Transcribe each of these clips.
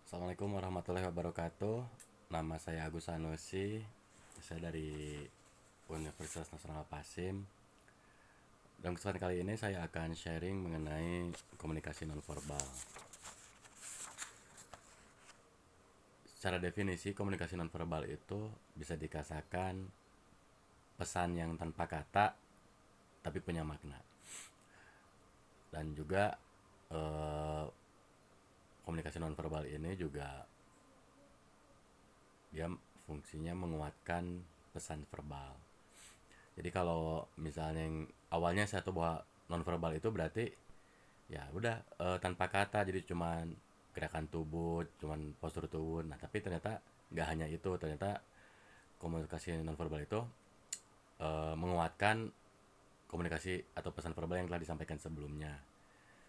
Assalamualaikum warahmatullahi wabarakatuh. Nama saya Agus Sanusi. Saya dari Universitas Nasional Pasim. Dalam kesempatan kali ini saya akan sharing mengenai komunikasi nonverbal. Secara definisi, komunikasi nonverbal itu bisa dikatakan pesan yang tanpa kata tapi punya makna. Dan juga komunikasi nonverbal ini juga dia fungsinya menguatkan pesan verbal. Jadi kalau misalnya yang awalnya saya tuh bahwa nonverbal itu berarti ya udah tanpa kata, jadi cuman gerakan tubuh, cuman postur tubuh. Nah tapi ternyata nggak hanya itu, ternyata komunikasi nonverbal itu menguatkan komunikasi atau pesan verbal yang telah disampaikan sebelumnya.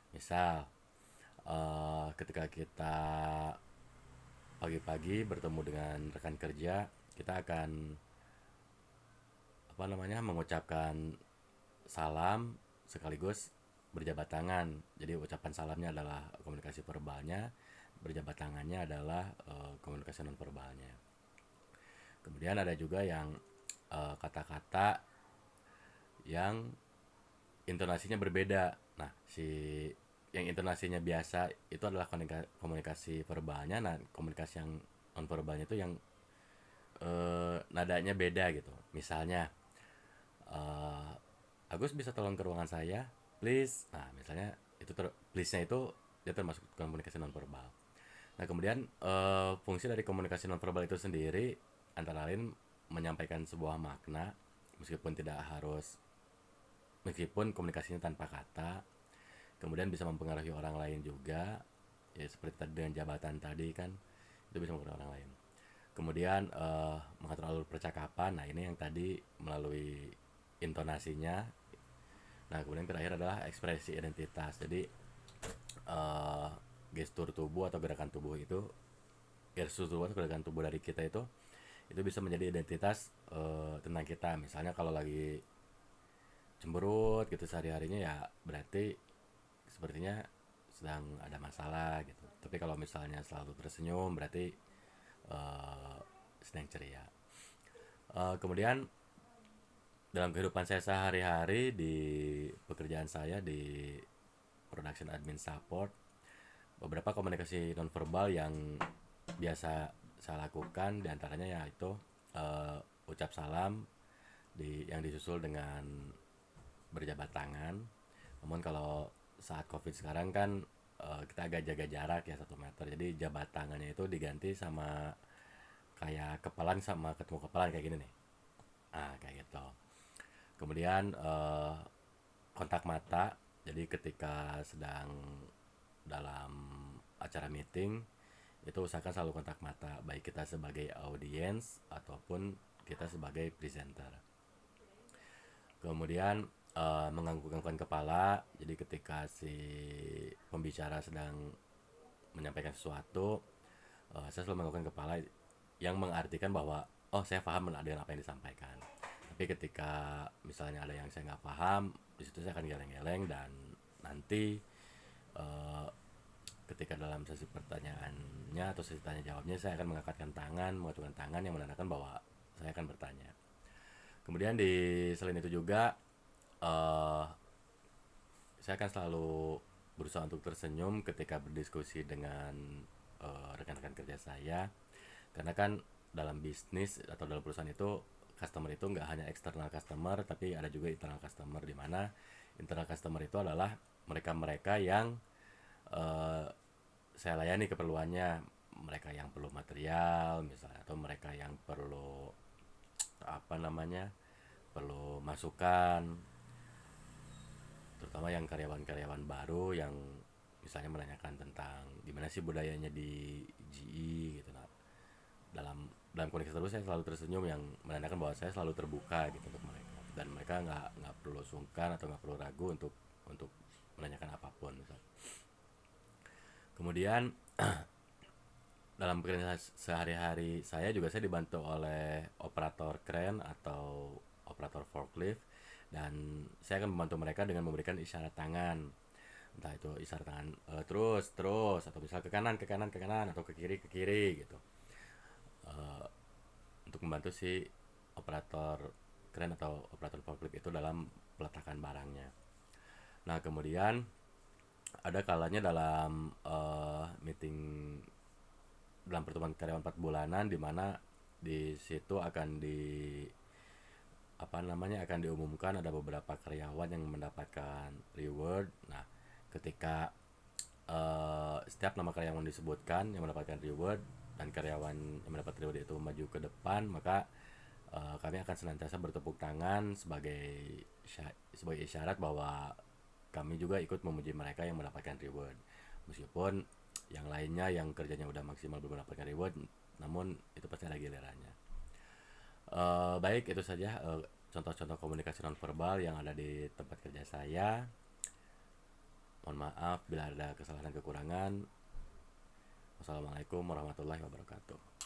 Misal ketika kita pagi-pagi bertemu dengan rekan kerja, kita akan mengucapkan salam sekaligus berjabat tangan. Jadi ucapan salamnya adalah komunikasi verbalnya, berjabat tangannya adalah komunikasi non verbalnya. Kemudian ada juga yang kata-kata yang intonasinya berbeda. Nah, yang intonasinya biasa itu adalah komunikasi verbalnya. Nah, komunikasi yang non verbalnya itu yang nadanya beda gitu. Misalnya eh, Agus bisa tolong ke ruangan saya, please. Nah, misalnya itu please-nya itu dia termasuk komunikasi nonverbal. Nah, kemudian fungsi dari komunikasi nonverbal itu sendiri antara lain menyampaikan sebuah makna meskipun tidak harus meskipun komunikasinya tanpa kata. Kemudian bisa mempengaruhi orang lain juga. Ya seperti tadi dengan jabatan tadi kan itu bisa mempengaruhi orang lain. Kemudian mengatur alur percakapan. Nah, ini yang tadi melalui intonasinya. Nah, kemudian terakhir adalah ekspresi identitas. Jadi eh, gestur tubuh atau gerakan tubuh itu, gestur tubuh atau gerakan tubuh dari kita itu bisa menjadi identitas tentang kita. Misalnya kalau lagi cemberut gitu sehari-harinya, ya berarti sepertinya sedang ada masalah gitu. Tapi kalau misalnya selalu tersenyum berarti eh, sedang ceria. Kemudian dalam kehidupan saya sehari-hari di pekerjaan saya di production admin support, beberapa komunikasi nonverbal yang biasa saya lakukan diantaranya yaitu ucap salam yang disusul dengan berjabat tangan. Namun kalau saat covid sekarang kan kita agak jaga jarak ya 1 meter, jadi jabat tangannya itu diganti sama kayak kepalan sama ketemu kepalan kayak gini nih, kayak gitu. Kemudian kontak mata, jadi ketika sedang dalam acara meeting itu usahakan selalu kontak mata, baik kita sebagai audiens ataupun kita sebagai presenter. Kemudian mengangguk-anggukkan kepala, jadi ketika si pembicara sedang menyampaikan sesuatu, saya selalu menganggukkan kepala yang mengartikan bahwa oh, saya paham dengan apa yang disampaikan. Tapi ketika misalnya ada yang saya nggak paham, di situ saya akan geleng-geleng, dan nanti eh, ketika dalam sesi pertanyaannya atau sesi tanya jawabnya saya akan mengangkatkan tangan, mengacungkan tangan yang menandakan bahwa saya akan bertanya. Kemudian selain itu juga eh, saya akan selalu berusaha untuk tersenyum ketika berdiskusi dengan rekan-rekan kerja saya, karena kan dalam bisnis atau dalam perusahaan itu customer itu nggak hanya eksternal customer tapi ada juga internal customer, di mana internal customer itu adalah mereka-mereka yang eh, saya layani keperluannya, mereka yang perlu material misalnya, atau mereka yang perlu perlu masukan, terutama yang karyawan-karyawan baru yang misalnya menanyakan tentang gimana sih budayanya di GE gitu. Nah, dalam dalam kondisi tersebut saya selalu tersenyum yang menandakan bahwa saya selalu terbuka gitu untuk mereka, dan mereka nggak perlu sungkan atau nggak perlu ragu untuk menanyakan apapun misal. Kemudian dalam pekerjaan sehari-hari saya dibantu oleh operator kren atau operator forklift, dan saya akan membantu mereka dengan memberikan isyarat tangan. Entah itu isyarat tangan, terus terus, atau misal ke kanan ke kanan ke kanan, atau ke kiri gitu, untuk membantu si operator kren atau operator forklift itu dalam peletakan barangnya. Nah kemudian ada kalanya dalam meeting, dalam pertemuan karyawan 4 bulanan, di mana di situ akan akan diumumkan ada beberapa karyawan yang mendapatkan reward. Nah ketika setiap nama karyawan disebutkan yang mendapatkan reward, dan karyawan yang mendapat reward itu maju ke depan, maka kami akan senantiasa bertepuk tangan sebagai isyarat bahwa kami juga ikut memuji mereka yang mendapatkan reward, meskipun yang lainnya yang kerjanya udah maksimal belum mendapatkan reward, namun itu pasti ada gilirannya. Baik, itu saja contoh-contoh komunikasi nonverbal yang ada di tempat kerja saya. Mohon maaf bila ada kesalahan dan kekurangan. Wassalamualaikum warahmatullahi wabarakatuh.